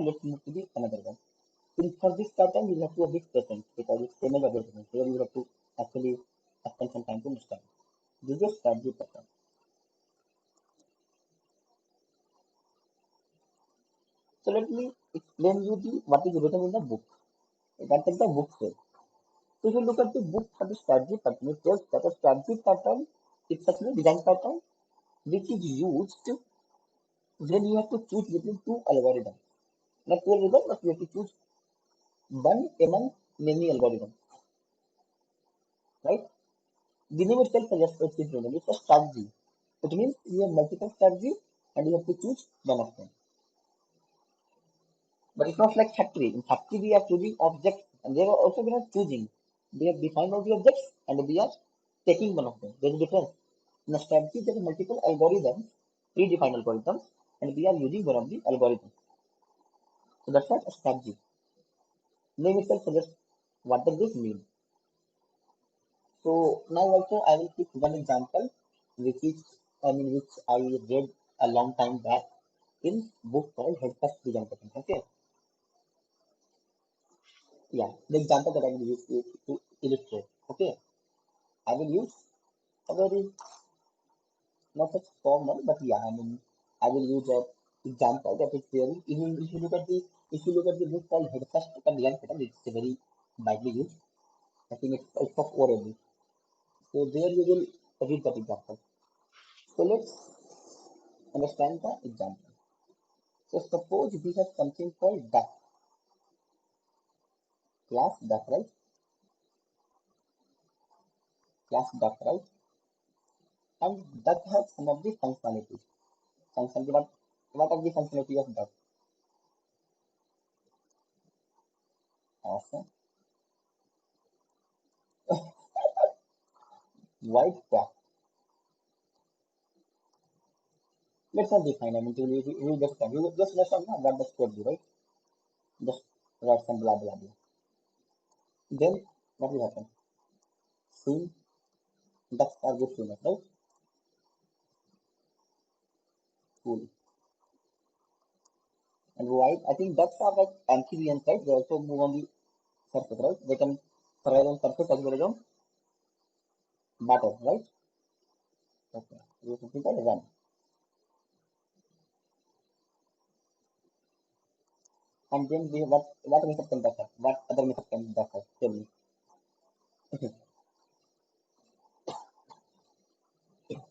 let's move to the another one. For this pattern, you have to be a bit patient because it's same as other things. Here you have to actually spend some time to understand. This is a strategy pattern. So let me explain you the what is written in the book. That's what the book says. So if you look at the book for the strategy pattern, it tells that a strategy pattern is such a design pattern which is used when you have to choose between two algorithms. Not two algorithms, but you have to choose one among many algorithms, right? The name itself suggests it's a strategy. It means you have multiple strategies and you have to choose one of them. But it's not like factory. In factory, we are choosing objects, and there are also we are choosing. We have defined all the objects, and we are taking one of them. There is a difference. In a strategy, there are multiple algorithms, predefined algorithms, and we are using one of the algorithms. So that's what a strategy. Name itself suggests what does this mean. So now also I will give one example, which is which I read a long time back in book called Head First Design Pattern. Okay, yeah, the example that I will use to illustrate. Okay, I will use a very not such formal, but yeah, I will use a example that is very. If you look at the book called Head First Design Pattern, it's a very widely used. I think it's of Oracle. So there you will read that example. So let's understand the example. So suppose we have something called duck, class duck, right? Class duck, right? And duck has some of the functionalities. Functionality, what are the functionality of duck? Awesome. White duck. Let's not define. You just rest on what the code do, right? Just write some blah blah blah. Then what will happen? Swim. Ducks are good swimmers, right? Cool. And white, I think ducks are like amphibians, right? They also move on the surface, right? They can thrive on surface as well as on water, right? Okay. So something called run. And then we what method can that have? What other method can that have? Tell me.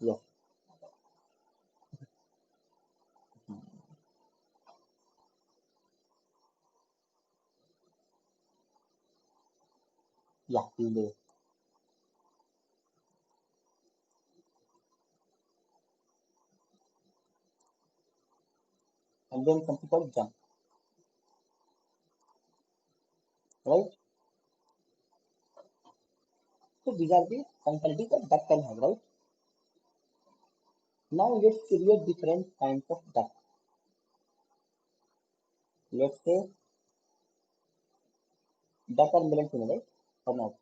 Yes. Yeah, delay. And then something called jump. Right? So these are the functionalities that duck can have, right? Now let's create different kinds of duck. Let's say duck are male and female, right? Or not?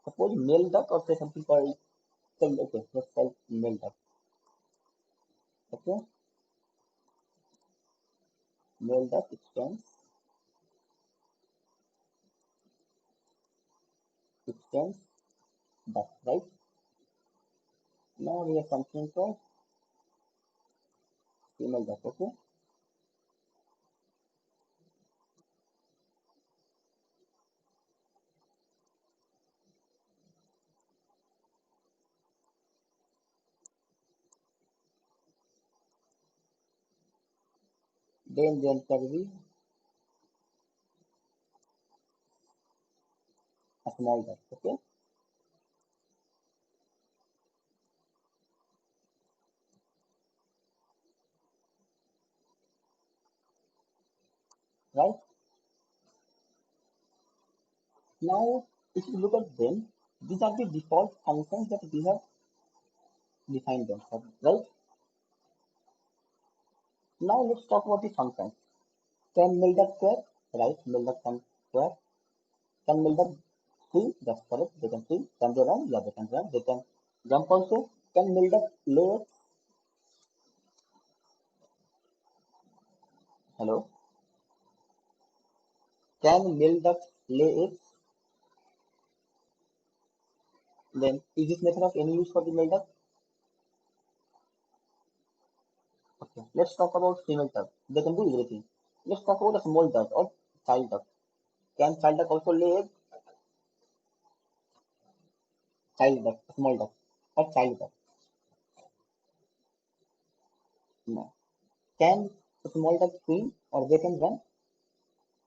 Suppose male duck or say something called okay, let's call male duck. Okay? Male duck extends duck, right? Now we have something called female duck, okay? Then there can be a small duck, okay? Right? Now, if you look at them, these are the default functions that we have defined them for, right? Now let's talk about the functions. Can build up square, right? Build up can square. Can build up swim, that's correct. They can swim. Can they run? Yeah, they can run. They can jump also. Can build up layer. Hello. Can male ducks lay eggs? Then is this method of any use for the male duck? Okay. Let's talk about female duck. They can do everything. Let's talk about a small duck or child duck. Can child duck also lay eggs? Child duck, small duck, or child duck? No. Can a small duck swim or they can run?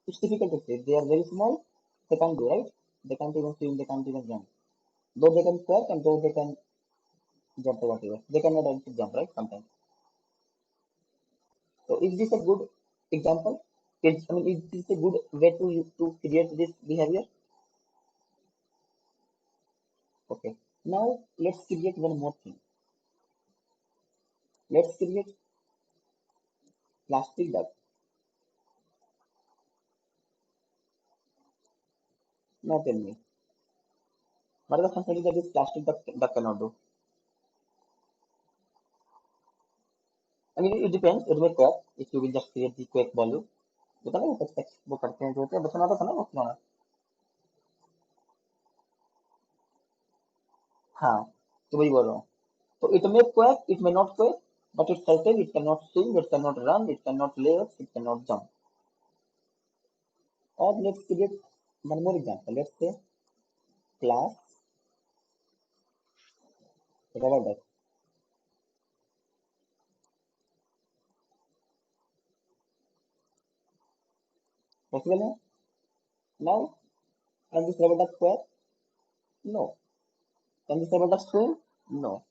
It's difficult to say. They are very small. They can't do right. They can't even swim. They can't even run. Though they can quack and though they can jump or whatever. They cannot also jump right sometimes. So is this a good example? Is this a good way to create this behavior? Okay. Now let's create one more thing. Let's create plastic duck. Now tell me, what are the functions that this plastic duck cannot do? I mean, it depends. It may quack if you will just create the quack volume. तो ना वो text वो करते हैं जो होते हैं बचपन आता था ना वो खिलौना. हाँ, तो वही बोल रहा हूँ. So it may quack, it may not quack, but it's certain it cannot swim, it cannot run, it cannot lay eggs, it cannot jump. Or let's create one more example. Let's say class rubber duck. Possible है? Now, can this rubber duck quack? No. Can this rubber duck swim? No.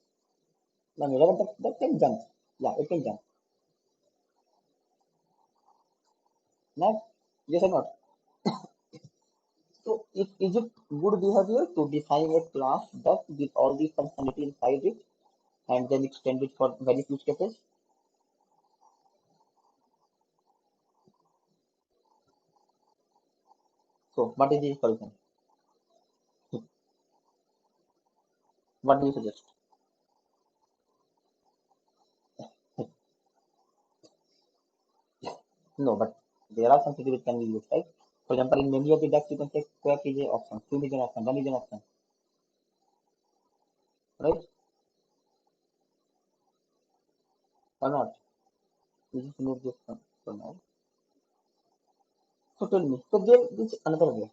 No, rubber duck can jump. Yeah, it can jump. Now, yes or not? So, is it good behavior to define a class duck with all the functionality inside it and then extend it for very few cases? So, what is the solution? What do you suggest? No, but there are some things which can be used, right? For example, in many of the decks, you can say quack is an option, swim is an option, run is an option, right? Or not? We just remove this one for now. So tell me, so there is another way.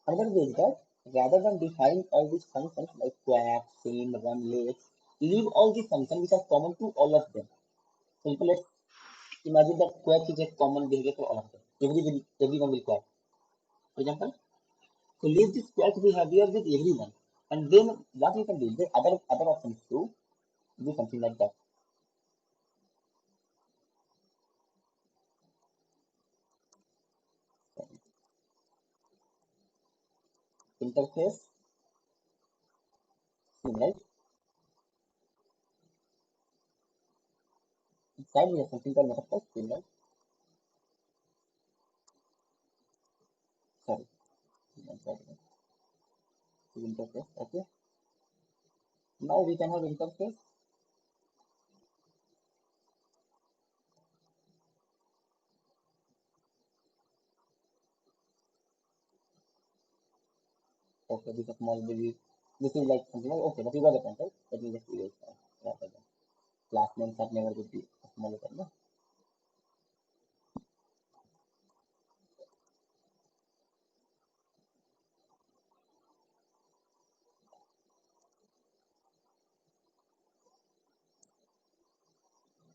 Another way is that rather than define all these functions like quack, swim, run, legs, leave all these functions which are common to all of them. So let's imagine that quack is a common behavior for all of them. Everyone will quack. For example, so leave this quack behavior with everyone. And then what you can do, the other options too, do something like that. Interface, right? Inside we have something called metaphor, right? Sorry, interface, okay. Now we can have interface. Okay, this is small baby. This is like something like, okay, but you got the point, right? Let me just erase that. Rather than class names are never would be a small letter, no?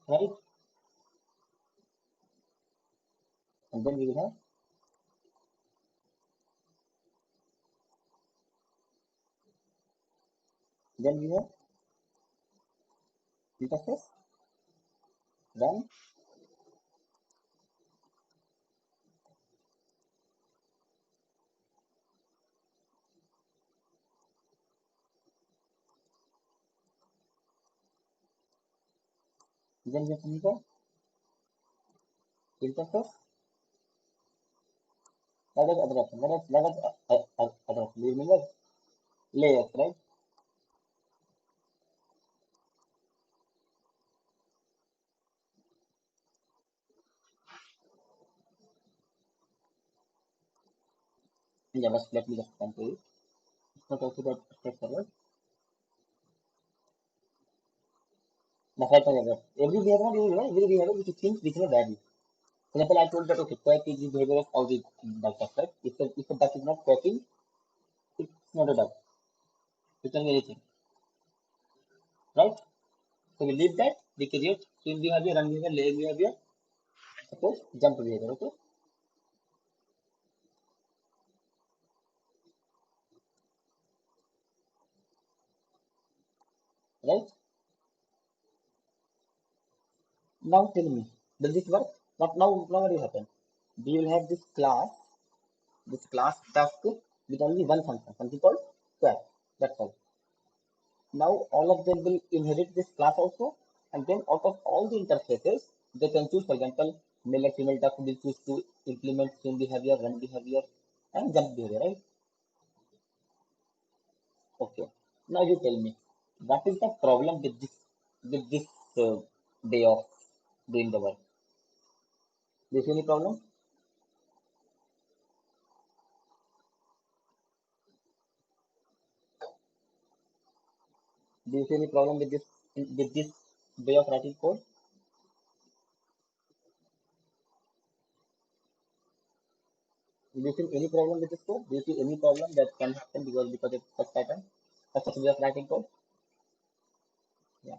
Right? And then we will have, then we have interface, run, then we have something called interface. That is other option. That is other option. You remember layers, right? Yeah, but let me just come to it. It's not also that straightforward. That's right, every behavior, every behavior which you think within a value. For example, I told that okay, quack is the behavior of all the ducks, right? If a duck is not quacking, it's not a duck. It can be anything, right? So we leave that. We create swim behavior, run behavior, leg behavior, suppose jump behavior, okay? Right? Now tell me, does this work? Not now. Now what will happen? We will have this class task with only one function, something called quack. That's all. Now all of them will inherit this class also, and then out of all the interfaces, they can choose, for example, male or female duck will choose to implement swim behavior, run behavior, and jump behavior, right? Okay. Now you tell me, what is the problem with this way of doing the work? Do you see any problem? Do you see any problem with this way of writing code? Do you see any problem with this code? Do you see any problem that can happen because of such pattern, such way of writing code? Yeah.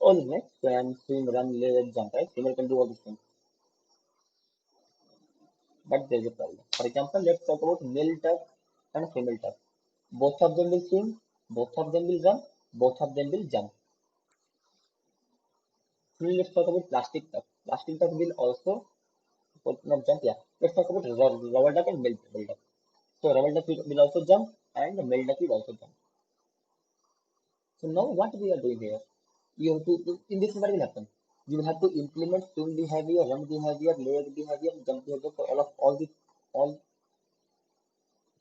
All is next. Swim, swim, run, lay, jump, right? Female can do all these things. But there is a problem. For example, let's talk about male duck and female duck. Both of them will swim, both of them will run, both of them will jump. Now let's talk about plastic duck. Plastic duck will also not jump, yeah. Let's talk about rubber duck and male duck. So rubber duck will also jump and the male duck will also jump. So now what we are doing here? You have to in this what will happen? You will have to implement swim behavior, run behavior, leg behavior, jump behavior for all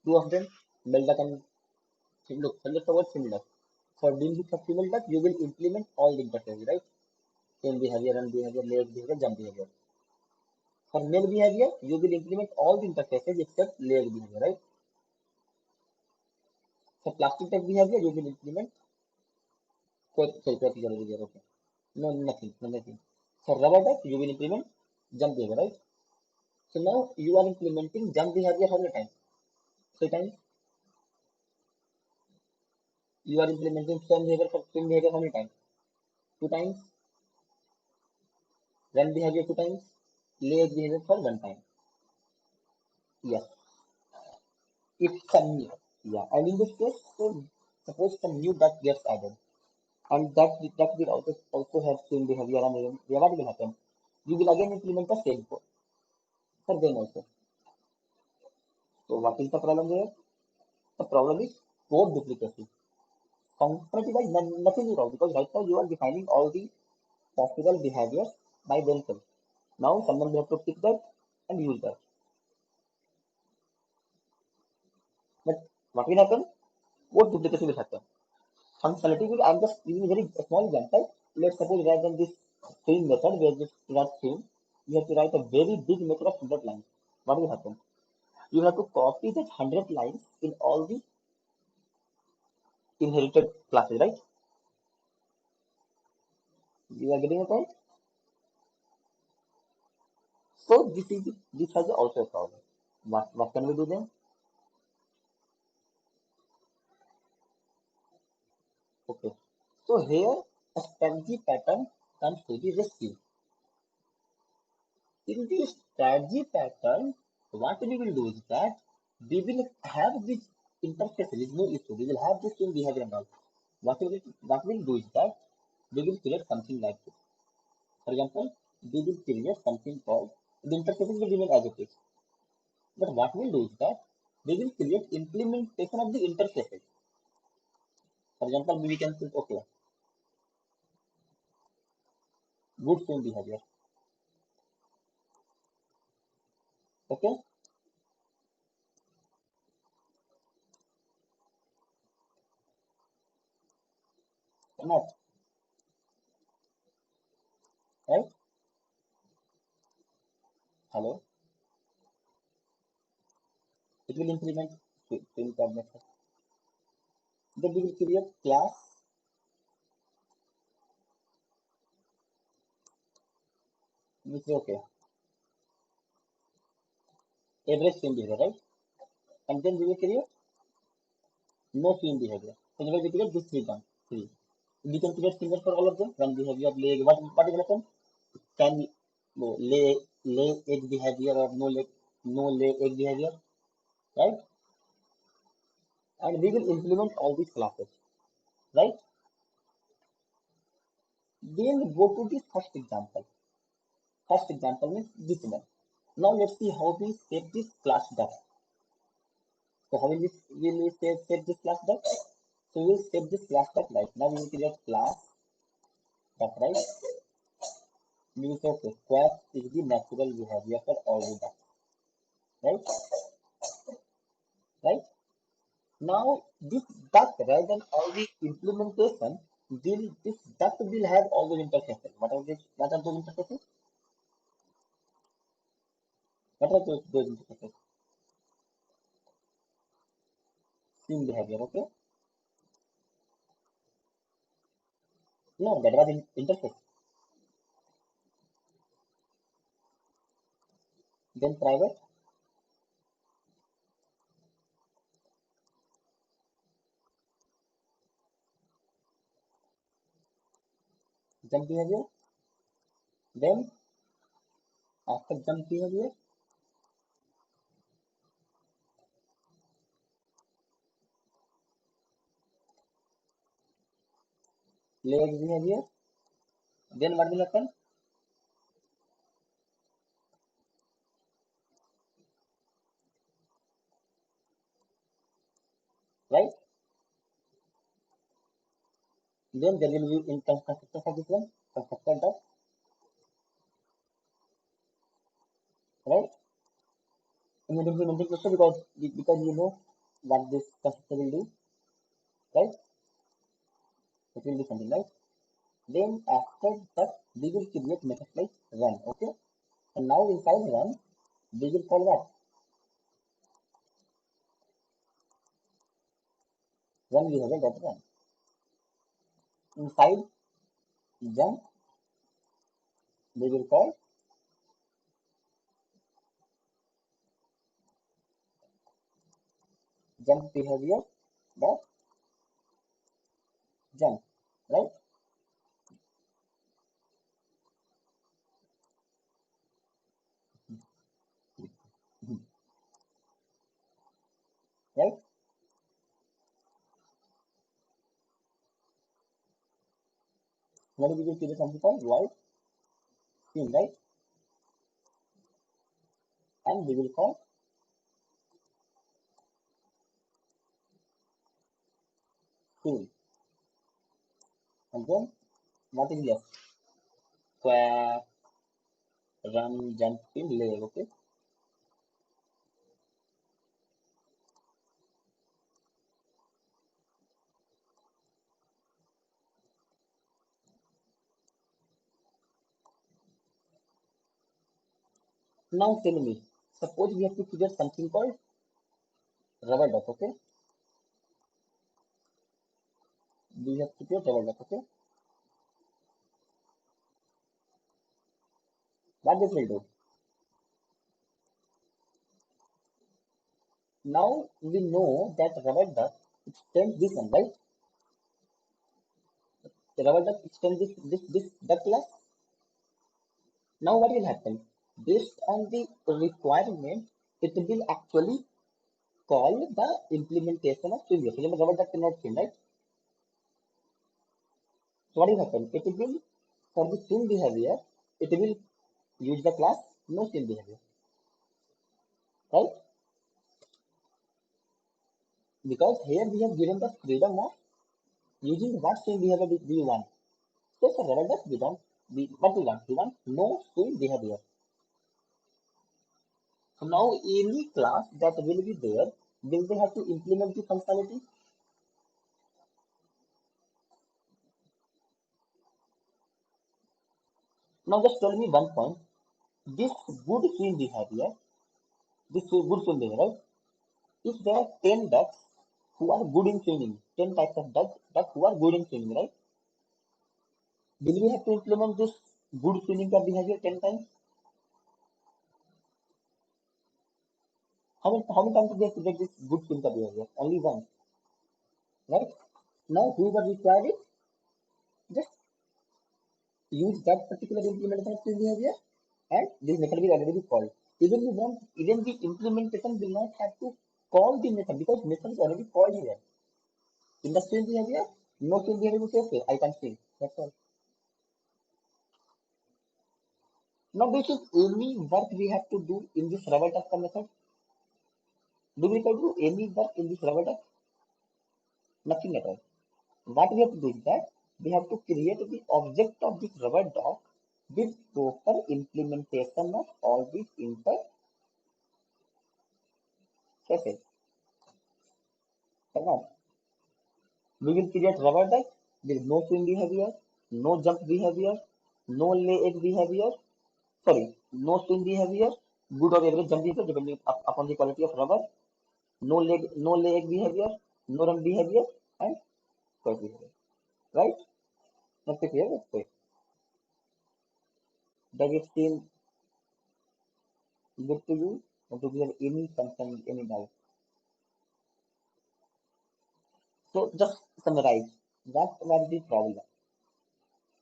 two of them, male duck and look, select over female duck. For doing this for female duck, you will implement all the interfaces, right? Swim behavior, run behavior, leg behavior, jump behavior. For male behavior, you will implement all the interfaces except leg behavior, right? For plastic duck behavior, you will implement sorry, behavior, okay. No, nothing, no, nothing. For rubber duck, you will implement jump behavior, right? So now you are implementing jump behavior how many times? Three times. You are implementing swim behavior how many times? Two times. Run behavior two times. Leg behavior for one time. Yes. If some new. Yeah. And in this case, so suppose some new duck gets added. And that will also have swim behavior and what will happen? You will again implement the same code for them also. So what is the problem there? The problem is code duplicacy. Functionality wise, nothing is wrong because right now you are defining all the possible behaviors by themselves. Now someone will have to pick that and use that. But what will happen? Code duplicacy will happen. Functionality will, I'm just giving a very small example. Let's suppose rather than this string method where this not string, you have to write a very big method of 100 lines. What will happen? You have to copy that 100 lines in all the inherited classes, right? You are getting a point? So this has also a problem. What can we do then? Okay. So here a strategy pattern comes to the rescue. In this strategy pattern, what we will do is that we will have this interface, there is no issue. We will have this in behavior and all. What we'll do is that we will create something like this. For example, we will create something called the interfaces will remain as it is. But what we'll do is that we will create implementation of the interfaces. For example, we can say, okay, good swim behavior. Okay, not, right? Hello, it will implement swing tab method. Then we will create class. We say okay, average swing behavior, right? And then we will create no swing behavior. So we will create this three. We can create single for all of them. When behavior leg, what will happen? Can we no, lay egg behavior or no lay egg behavior, right? And we will implement all these classes, right? Then go to the first example. First example means this one. Now let's see how we set this class duck. So how will we set this class duck? So we will set this class duck right. Now we will create class duck, right? We will say okay, quack is the natural behavior for all the ducks, right? Right? Now this duck rather than all the implementation, this duck will have all those interfaces. What are those interfaces? What are those interfaces? Same behavior, okay? No, that was interface. Then private, jump behavior. Then after jump behavior, leg behavior. Then what will happen? Right? Then there will be in constructor for this one, constructor dot, right? Immediately implementing question because you know what this constructor will do, right? It will be something like. Then after that we will create method like run, okay? And now inside run, we will call what? Run behavior dot run. Inside jump, we will call jump behavior dot jump, right? Right? Now we will create something called void scene, right? And we will call scene. And then what is left? Square, run, jump, spin, leg, okay? Now tell me, suppose we have to create something called rubber duck, okay? We have to create rubber duck, okay? What this will do? Now we know that rubber duck extends this one, right? The rubber duck extends this duck class. Now what will happen? Based on the requirement, it will actually call the implementation of swing behavior. Remember, rubber duck cannot swim, right? So what will happen? It will, for the swing behavior, it will use the class no swing behavior, right? Because here we have given the freedom of using what swing behavior we want. So for rubber duck, what we want? We want no swing behavior. So now any class that will be there, will they have to implement the functionality? Now just tell me one point. This good swim behavior, this good swim behavior, right? If there are 10 ducks who are good in swimming, 10 types of ducks who are good in swimming, right? Will we have to implement this good swimming behavior 10 times? How many times do we have to get this good swimming behavior? Only one, right? Now whoever required it, just use that particular implementation of swimming behavior and this method will already be called. Even the implementation will not have to call the method because method is already called here. In the same behavior, no same behavior will say, okay, I can see. That's all. Now, this is any work we have to do in this rubber duck method. Do we have to do any work in this rubber duck? Nothing at all. What we have to do is that we have to create the object of this rubber duck with proper implementation of all these interfaces. We will create rubber duck with no swim behavior, no jump behavior, no lay egg behavior, sorry, no swim behavior, good or average jump behavior depending upon the quality of rubber, no lay egg behavior, no run behavior, and square behavior. Right? That's it here. That's it. Does it seem good to you? Or do you have any concern, any doubt? So just summarize. What was the problem?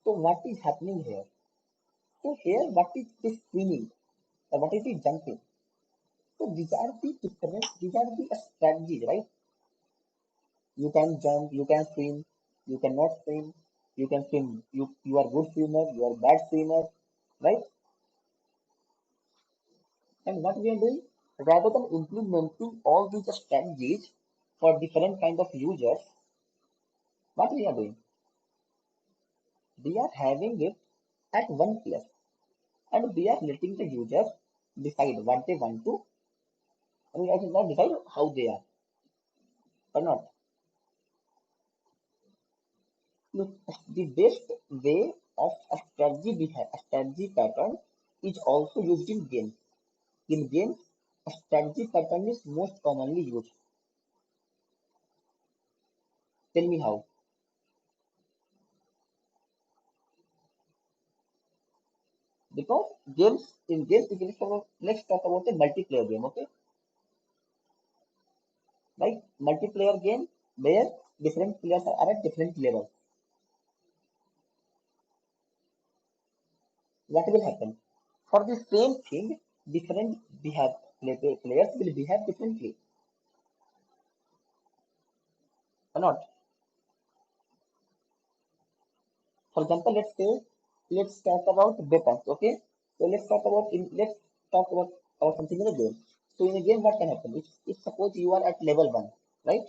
So what is happening here? So here, what is this swimming? Or what is the jumping? So these are the strategies, right? You can jump, you can swim, you cannot swim, you can swim. You are good swimmer, you are bad swimmer, right? And what we are doing, rather than implementing all these strategies for different kind of users, what we are doing, we are having it at one place, and we are letting the users decide what they want to, and we are not decide how they are or not. Look, the best way of a strategy pattern is also used in games. In games, a strategy pattern is most commonly used. Tell me how. Because games, let's talk about a multiplayer game, okay? Like multiplayer game where different players are at different levels. What will happen? For the same thing, different players will behave differently, or not? For example, let's talk about weapons. Okay, so let's talk about something in a game. So in a game, what can happen? If suppose you are at level one, right?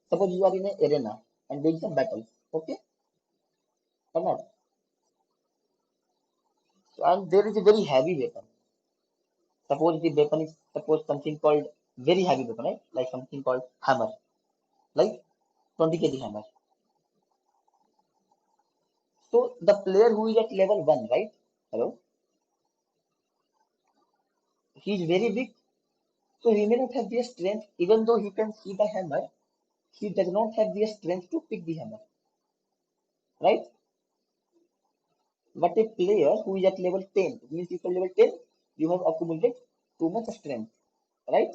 Suppose you are in an arena and doing some battles. Okay, or not? So, and there is a very heavy weapon. Suppose the weapon is suppose something called very heavy weapon, right? Like something called hammer, like 20 kg hammer. So the player who is at level one, right? Hello, he is very big. So he may not have the strength, even though he can see the hammer, he does not have the strength to pick the hammer, right? But a player who is at level 10, means if you are level 10, you have accumulated too much strength, right?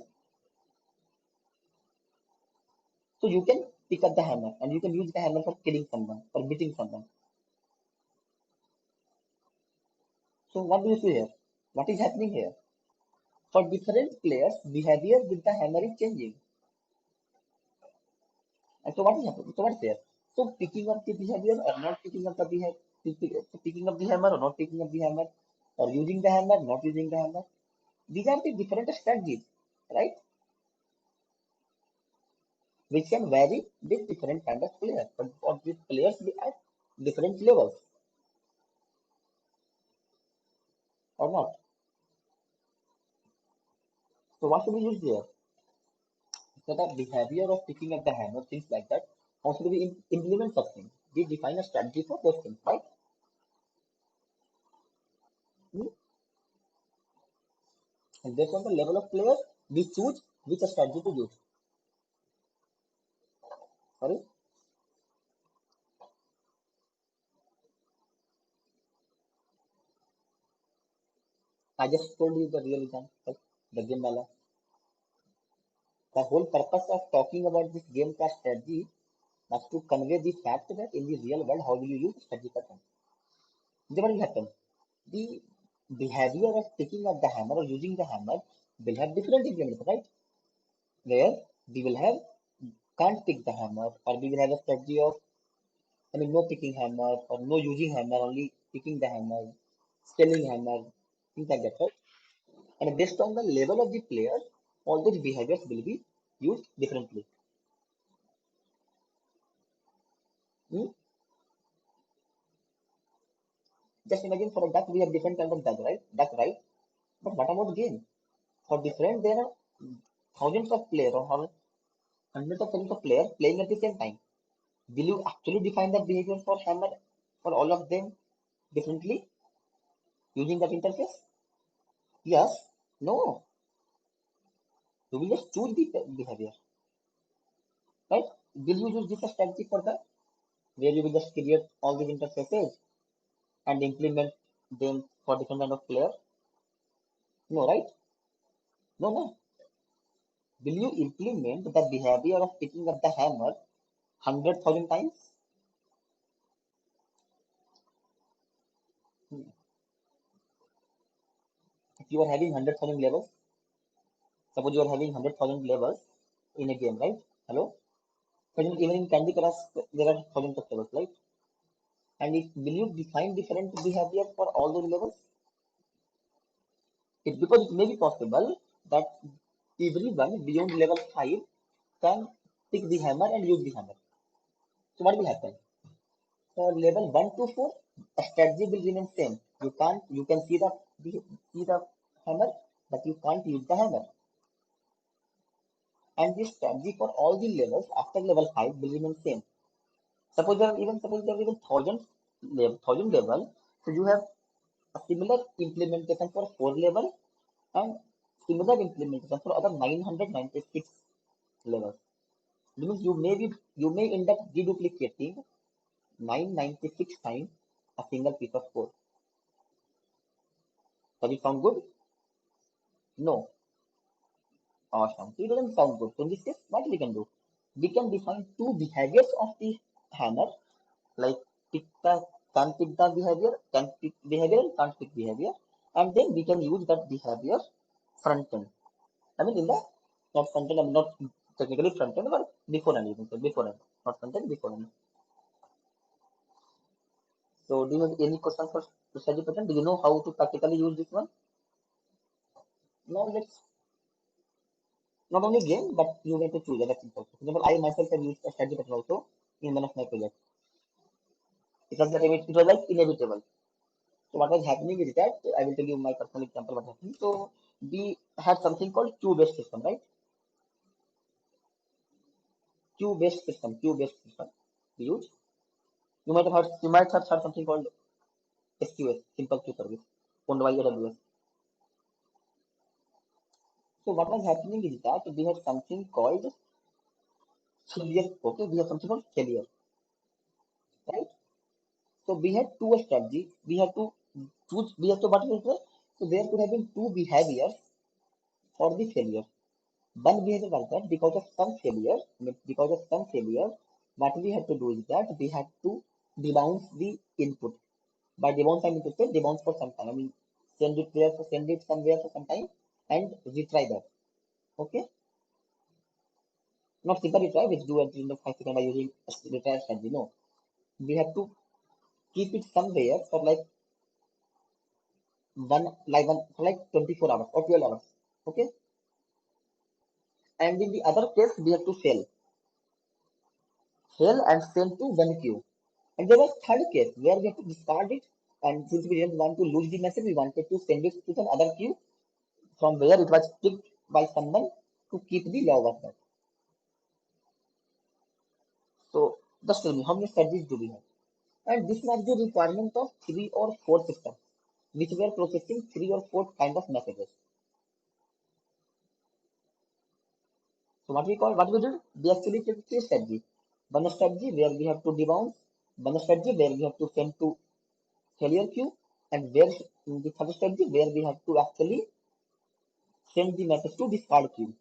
So you can pick up the hammer and you can use the hammer for killing someone or beating someone. So what do you see here? What is happening here? For different players, behavior with the hammer is changing. And so what is happening? So what's there? So picking up the behavior or not picking up the behavior, picking up the hammer or not picking up the hammer, or using the hammer, not using the hammer. These are the different strategies, right? Which can vary with different kind of players, but for these players be at different levels or not. So what should we use there? So the behavior of picking up the hammer, things like that. How should we implement something? We define a strategy for those things, right? And based on the level of player, we choose which strategy to use. Sorry, I just told you the real example, the game wala. The whole purpose of talking about this game का strategy was to convey the fact that in the real world, how will you use strategy का term? Then what will happen? The behavior of picking up the hammer or using the hammer will have different implements, right? Where we will have can't pick the hammer, or we will have a strategy of, I mean, no picking hammer or no using hammer, only picking the hammer, selling hammer, things like that, right? And based on the level of the player, all those behaviors will be used differently. Hmm? Just imagine for a duck, we have different kind of duck, right? Duck, right? But what about game? For different, there are thousands of players or hundreds of thousands of players playing at the same time. Will you actually define the behavior for hammer for all of them differently using that interface? Yes. No. You will just choose the behavior, right? Will you use this strategy for that? Where you will just create all these interfaces and implement them for different kind of player? No, right? No, no. Will you implement the behavior of picking up the hammer 100,000 times? If you are having 100,000 levels, suppose you are having 100,000 levels in a game, right? Hello? But even in Candy Crush, there are thousands of levels, right? And if will you define different behavior for all those levels? It because it may be possible that everyone beyond level 5 can pick the hammer and use the hammer. So what will happen? For level 1 to 4, a strategy will remain same. You can see the hammer, but you can't use the hammer. And this strategy for all the levels after level 5 will remain same. Suppose there are even thousand level, so you have a similar implementation for 4 level and similar implementation for other 996 levels. Means you may end up deduplicating 996 times a single piece of code. Does it sound good? No. Awesome. So it doesn't sound good. So in this case, what we can do? We can define two behaviors of the hammer, like pick the can pick the behavior, can pick behavior, and can't pick behavior, and then we can use that behavior front end. I mean, in the not front end, I'm not technically front end, but before end, you can say before end, not front end, before end. So, do you have any questions for strategy pattern? Do you know how to practically use this one? Now, let's not only game, but you need to choose other things also. For example, I myself have used a strategy pattern also in one of my projects. It was like inevitable. So, what was happening is that I will tell you my personal example what happened. So, we had something called queue-based system, right? Queue-based system. We use. You might have heard something called SQS, Simple Queue Service, owned by AWS. So what was happening is that we had something called failure. Okay, we have something called failure, right? So we had two strategies. We have to choose. We have to what is it? So there could have been two behaviors for the failure. One behavior was that because of some failure, what we had to do is that we had to debounce the input. By debounce, I mean to say debounce for some time. I mean send it somewhere for some time and retry that. Okay, not simple retry, which do at the end of 5 seconds by using retry strategy. No, we have to keep it somewhere for one for like 24 hours or 12 hours. Okay, and in the other case, we have to fail and send to one queue. And there was third case where we have to discard it, and since we didn't want to lose the message, we wanted to send it to some other queue from where it was picked by someone to keep the log of that. So just tell me, how many strategies do we have? And this was the requirement of three or four systems, which were processing three or four kind of messages. So what we did, we actually took three strategies. One strategy where we have to debounce, one strategy where we have to send to failure queue, and where in the third strategy where we have to actually send the message to discard queue,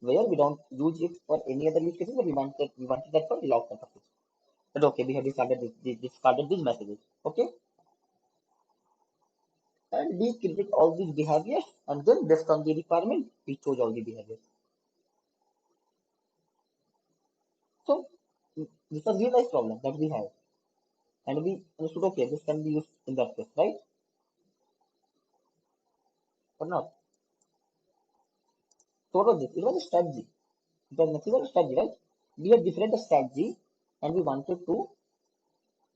where we don't use it for any other use cases, but we wanted that for log purposes. But okay, we have discarded these messages. Okay, and we create all these behaviors, and then based on the requirement, we chose all the behaviors. So this is a real life problem that we have, and we understood okay, this can be used in that case, right? Or not? So what was this? It was a strategy. It was nothing but a strategy, right? We had different strategy, and we wanted to,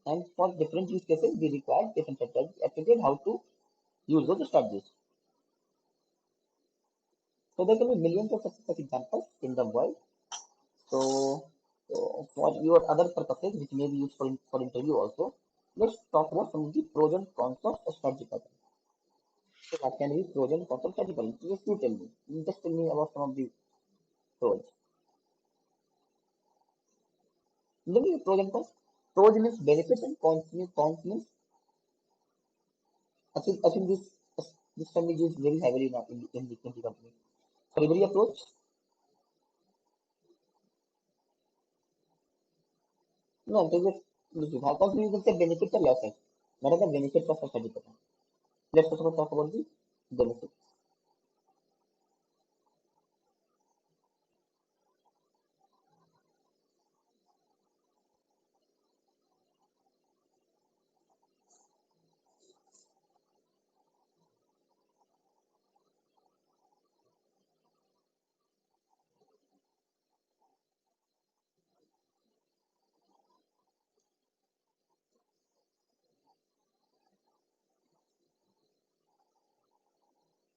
and for different use cases, we required different strategies. Actually, how to use those strategies. So there can be millions of such examples in the world. So for your other purposes, which may be used for interview also, let's talk about some of the pros and cons of a strategy pattern. So what can be pros and cons of strategy pattern? Just you tell me. Just tell me about some of the pros. Let me pros and cons. Pros means benefits and cons means I think this can be used very heavily now in the company. For every approach, no, how cons means you can say benefits or losses. What are the benefits of a strategy pattern? Let's first of all talk about the benefits.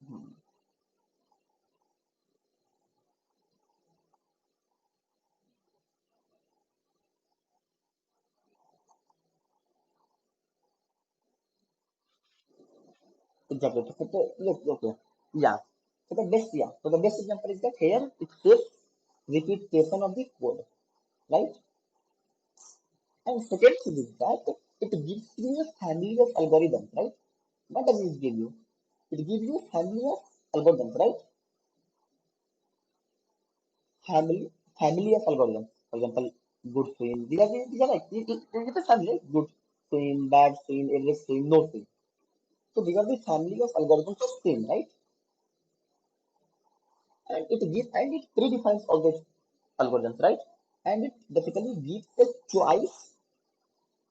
Hmm. Exactly. Okay. Yeah. So the best example is that here it says repetition of the code, right? And second thing is that it gives you a family of algorithms, right? What does it give you? It gives you a family of algorithms, right? Family, family of algorithms. For example, good swing. These are like it's a family, right? Good swing, bad swing, average swing, no swing. So these are the family of algorithms of swing, right? And it predefines all those algorithms, right? And it basically gives a choice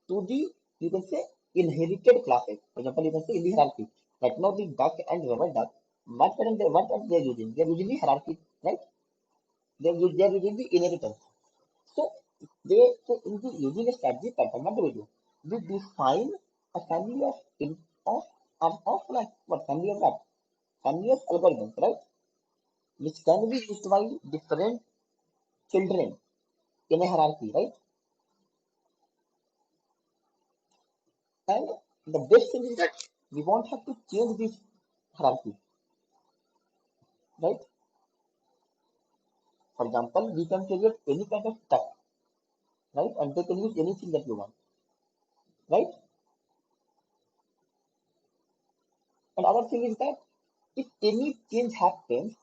to the, you can say, inherited classes. For example, you can say in the hierarchy. Right now, the duck and rubber duck, what are they using? They're using the hierarchy, right? They're using the inheritance. So in the using a strategy pattern, what do we do? We define a family of like what family of what? Family of algorithms, right? Which can be used by different children in a hierarchy, right? And the best thing is that we won't have to change this hierarchy, right? For example, we can create any kind of tag, right? And they can use anything that you want, right? And other thing is that if any change happens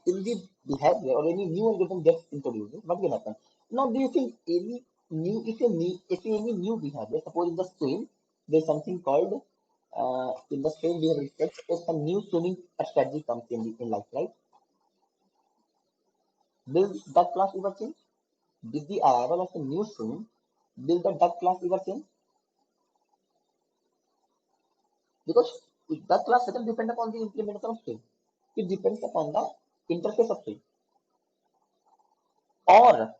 in the behavior or any new algorithm gets introduced, what will happen? Now, do you think any new behavior, suppose in the stream, there's something called in the stream we have researched, suppose some new swimming strategy comes in life, right? Will that class ever change? Did the arrival of a new stream will the duck class ever change? Because that class doesn't depend upon the implementation of string. It depends upon the interface of string. Or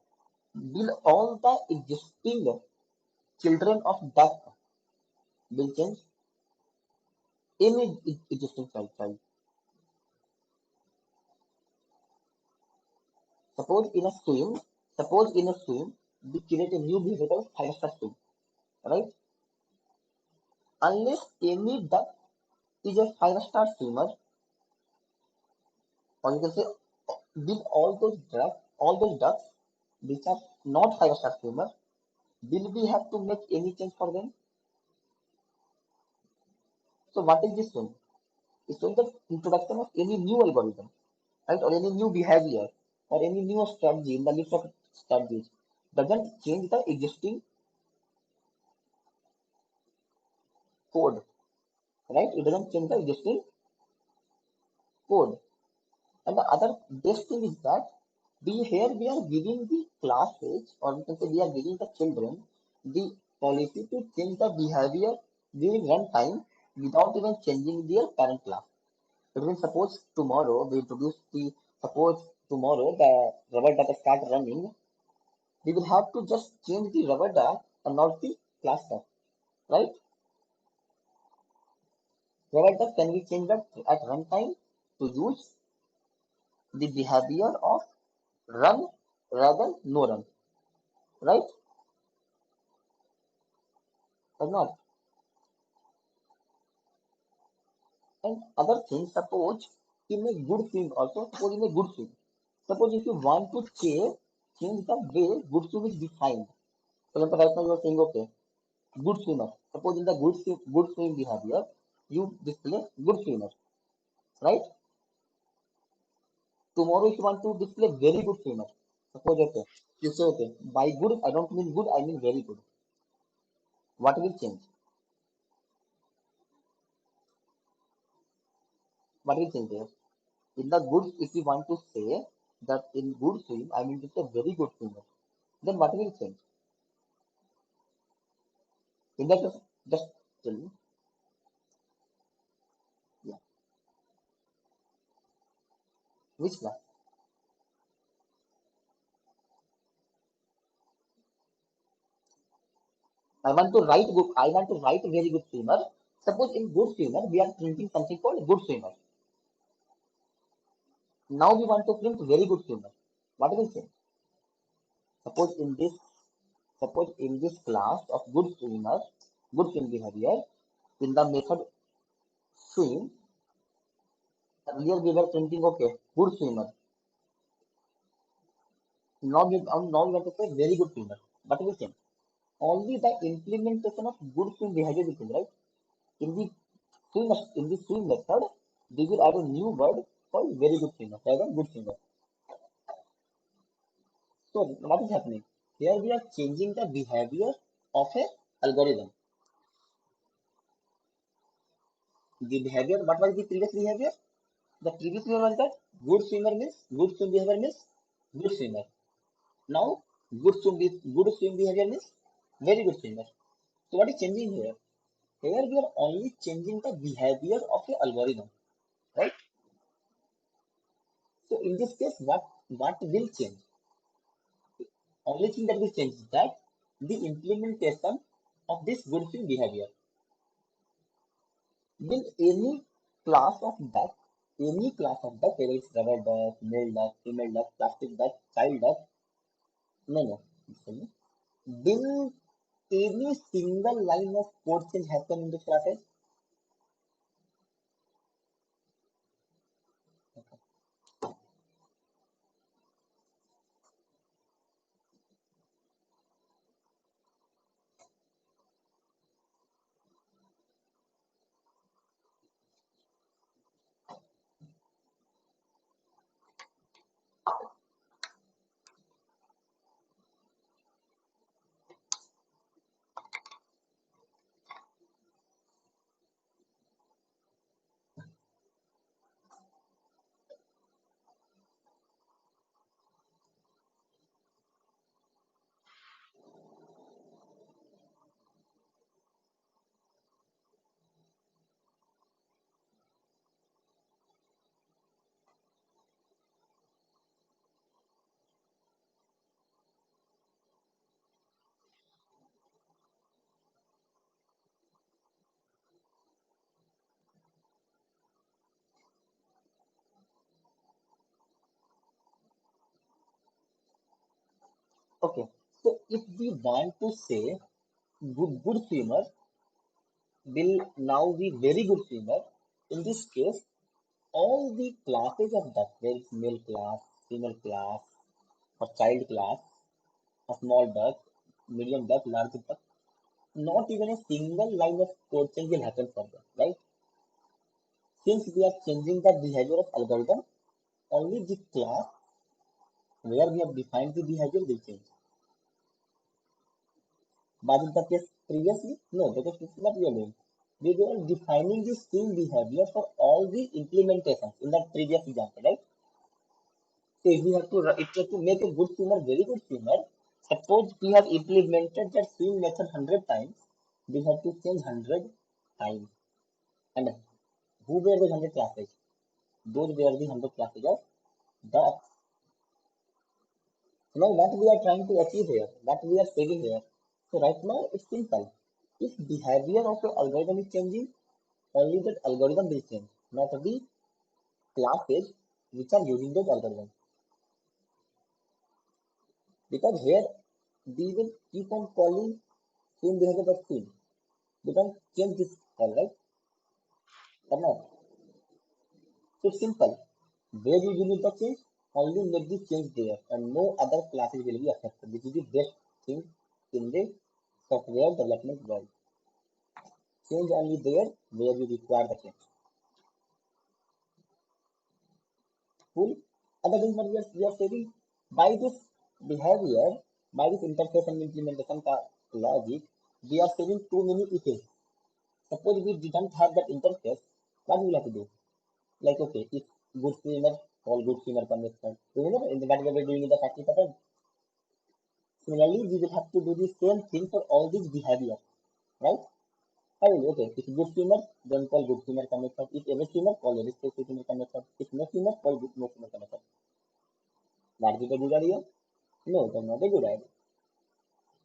will all the existing children of duck will change? Any existing child. Suppose in a stream, suppose in a stream, we create a new behavior called five-star stream, right? Unless any duck is a five-star streamer, or you can say, will all those ducks all those ducks which are not 5-star swimmer, will we have to make any change for them? So what is this swim? It's showing the introduction of any new algorithm, right? Or any new behavior or any new strategy in the list of strategies. Doesn't change the existing code, right? It doesn't change the existing code. And the other best thing is that we are giving the classes, or we can say we are giving the children the policy to change the behavior during runtime without even changing their parent class. It means suppose tomorrow the rubber duck start running, we will have to just change the rubber duck and not the class duck, right? Rubber duck can we change that at runtime to use the behavior of run rather no run, right? Or not? And other thing, suppose in a good swim also, suppose in a good swim. Suppose if you want to change the way good swim is defined. For example, right now you are saying, okay, good swimmer. Suppose in the good swim behavior, you display good swimmer, right? Tomorrow if you want to display very good swimmer, suppose okay, you say okay, by good I don't mean good, I mean very good. What will change? What will change there? In the good, if you want to say that in good swim, I mean to say very good swimmer, then what will change? In that just tell me. Yeah. Which class? I want to write very good swimmer. Suppose in good swimmer, we are printing something called good swimmer. Now we want to print very good swimmer. What will change? Suppose in this suppose in this class of good swimmer, good swim behavior, in the method swim, earlier we were printing okay, good swimmer. Now we want to say very good swimmer. What will change? Only the implementation of good swim behavior will change, right? In the in the swim method, we will add a new word called very good swimmer, rather than good swimmer. So what is happening? Here we are changing the behavior of a algorithm. The behavior, what was the previous behavior? The previous behavior was that good swim behavior means good swimmer. Now good swim behavior means very good swimmer. So what is changing here? Here we are only changing the behavior of a algorithm, right? So in this case, what will change? Only thing that will change is that the implementation of this good swim behavior. Will any class of duck, whether it's rubber duck, male duck, female duck, plastic duck, child duck, no, listen. Will any single line of code change happen in this classes? Okay. So if we want to say good swimmer will now be very good swimmer, in this case, all the classes of duck, there is male class, female class, for child class, a small duck, medium duck, large duck, not even a single line of code change will happen for them, right? Since we are changing the behavior of algorithm, only the class where we have defined the behavior will change. But in the case previously, no, because this is what we are doing. We were defining the same behavior for all the implementations in the previous example, right? So if we have to, if we have to make a good swimmer, very good swimmer, suppose we have implemented that swim method 100 times, we have to change 100 times. And who were those 100 classes? Those were the 100 classes of the. Now what we are trying to achieve here, what we are saying here. So right now it's simple. If behavior of your algorithm is changing, only that algorithm will change, not the classes which are using those algorithms. Because here we will keep on calling same behavior of same. We don't change this all, right? Or not? So it's simple. Where you need the change, only make the change there, and no other classes will be affected. This is the best thing in the software development world. Change only there where you require the change. Cool. Other thing what we are saying, by this behavior, by this interface and implementation logic, we are saving too many issues. Suppose we didn't have that interface, what we will have to do? Like, okay, if good swimmer, all good swimmer connection. Remember in the what we were doing in the practice pattern? Similarly, we will have to do the same thing for all these behavior, right? I will, okay, if good swimmer, then call good swimmer connection. If every swimmer, call every swimmer connection. If no swimmer, call good no swimmer connection. That is a good idea? No, that's not a good idea.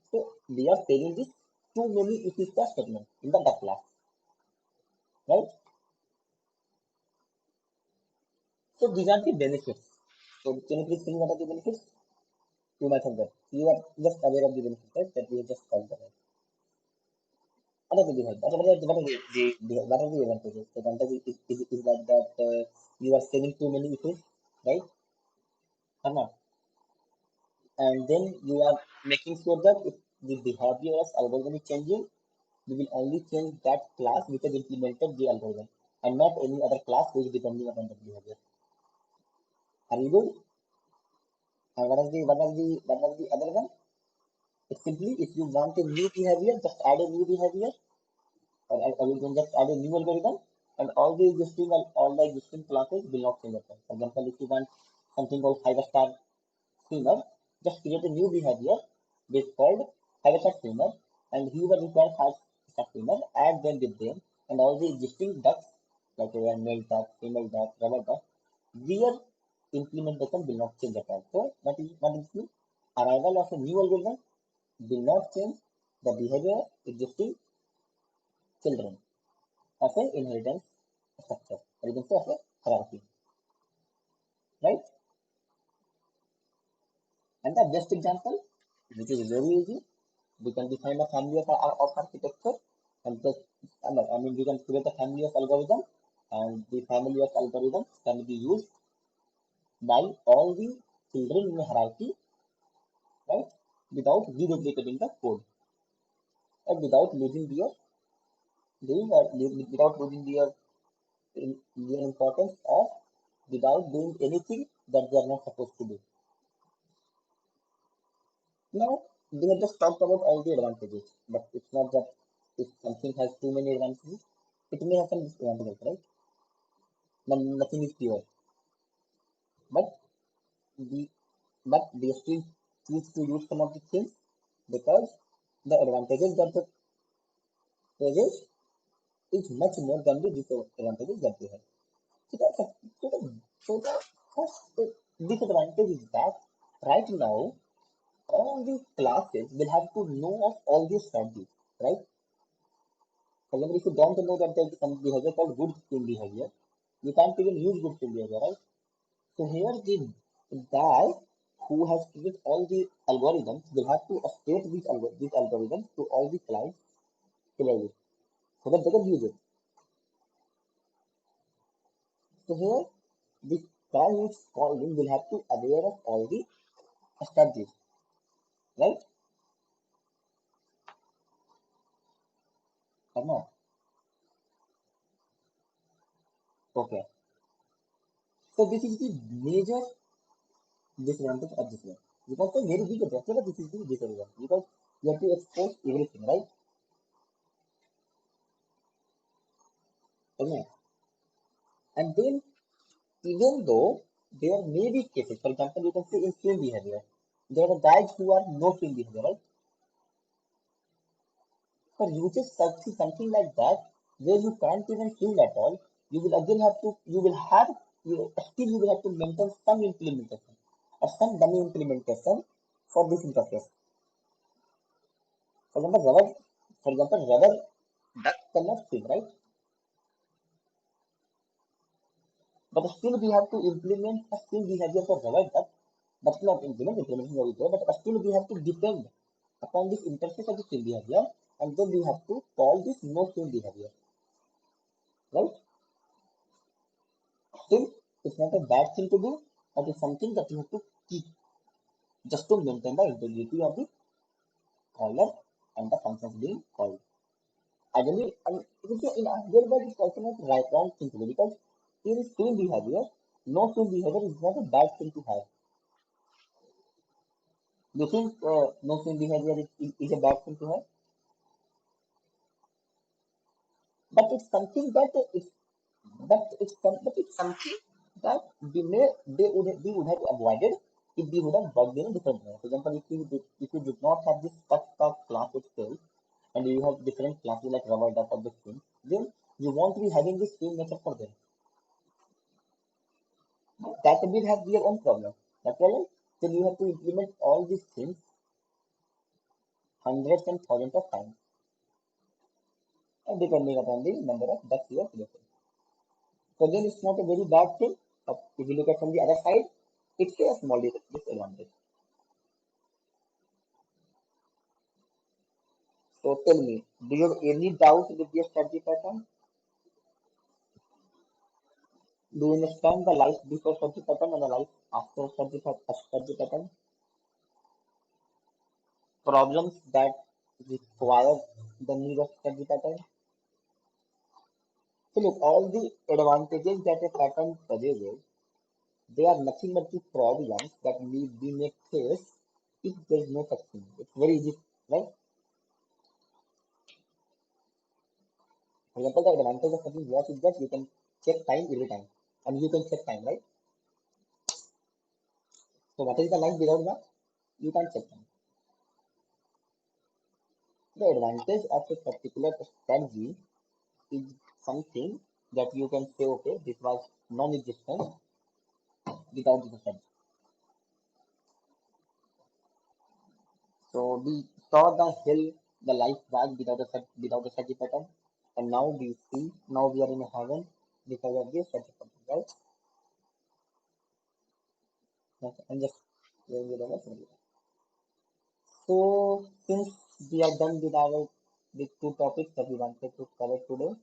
So we are saying this too many if is the statement in the class, right? So these are the benefits. So can you please think what are the benefits? You might have that. You are just aware of the benefits, right? That we have just called them. What are the benefits? What are the advantages? The advantage is like that you are saving too many issues, right? Or not? And then you are making sure that if the behavior of algorithm is changing, we will only change that class which has implemented the algorithm and not any other class which is depending upon the behavior. Are you good? And what was the other one? It's simply if you want a new behavior, just add a new behavior, or you can just add a new algorithm, and all the existing classes will not change at all. For example, if you want something called 5-star swimmer, just create a new behavior which called 5-star swimmer, and he will require 5-star swimmer, add them with them, and all the existing ducks like a male duck, female duck, rubber duck, their implementation will not change at all. So what is the arrival of a new algorithm will not change the behavior of existing children of an inheritance structure, or you can say of a hierarchy, right? And the best example, which is very easy, we can define a family of architecture, and just, I mean, we can create a family of algorithms, and the family of algorithms can be used by all the children in the hierarchy, right? Without reduplicating the code, or without losing without losing their importance, or without doing anything that they are not supposed to do. Now, we have just talked about all the advantages, but it's not that if something has too many advantages, it may have some disadvantages, right? Nothing is pure, but we we still choose to use some of the things because the advantages that the possess is much more than the disadvantages that they have. So the first disadvantage is that right now all the classes will have to know of all these strategies, right? For example, if you don't know that there is some behavior called good team behavior, you can't even use good team behavior, right? So here the guy who has created all the algorithms will have to update these algorithms to all the clients clearly so that they can use it. So here the guy who is calling will have to aware of all the strategies, right? Or not? Okay. So this is the major disadvantage of this one. You can say very big advantage, but this is the disadvantage because you have to expose everything, right? Okay. And then even though there may be cases, for example, you can say in film behavior, there are guys who are no film behavior, right? For users something like that, where you can't even feel at all, you will again have to, still you will have to maintain some implementation or some dummy implementation for this interface. For example, rubber duck cannot swim, right? But still we have to implement a swim behavior for rubber duck, but not implementation over there, but still we have to depend upon this interface of the swim behavior, and then we have to call this no swim behavior, right? Still, it's not a bad thing to do, but it's something that you have to keep just to maintain the integrity of the caller and the functions being called. Ideally, you can say in ideal world, it's also not right wrong thing to do because in stream behavior, no stream behavior is not a bad thing to have. You think no stream behavior is a bad thing to have, but it's something that but it's something that we would have avoided if we would have worked in a different way. For example, if you did not have this first class itself, and you have different classes like rubber duck or the thing, then you won't be having this same method for them. That will have their own problem. That problem, then you have to implement all these things hundreds and thousands of times, and depending upon the number of ducks you are selecting. So again, it's not a very bad thing. But if you look at from the other side, it's a small disadvantage. So tell me, do you have any doubt with your strategy pattern? Do you understand the life before strategy pattern and the life after strategy pattern? Problems that require the need of strategy pattern? So look, all the advantages that a pattern possesses, they are nothing but the problems that we may face if there is no such thing. It's very easy, right? For example, the advantage of having watch is that you can check time every time. And you can check time, right? So what is the life without watch? You can't check time. The advantage of a particular strategy is something that you can say, okay, this was non-existent without this strategy. So we saw the hill, the life was without the strategy pattern. And now we see, now we are in heaven because of this strategy pattern, right? Okay, I'm just going with the next. So since we are done with our with two topics that we wanted to cover today,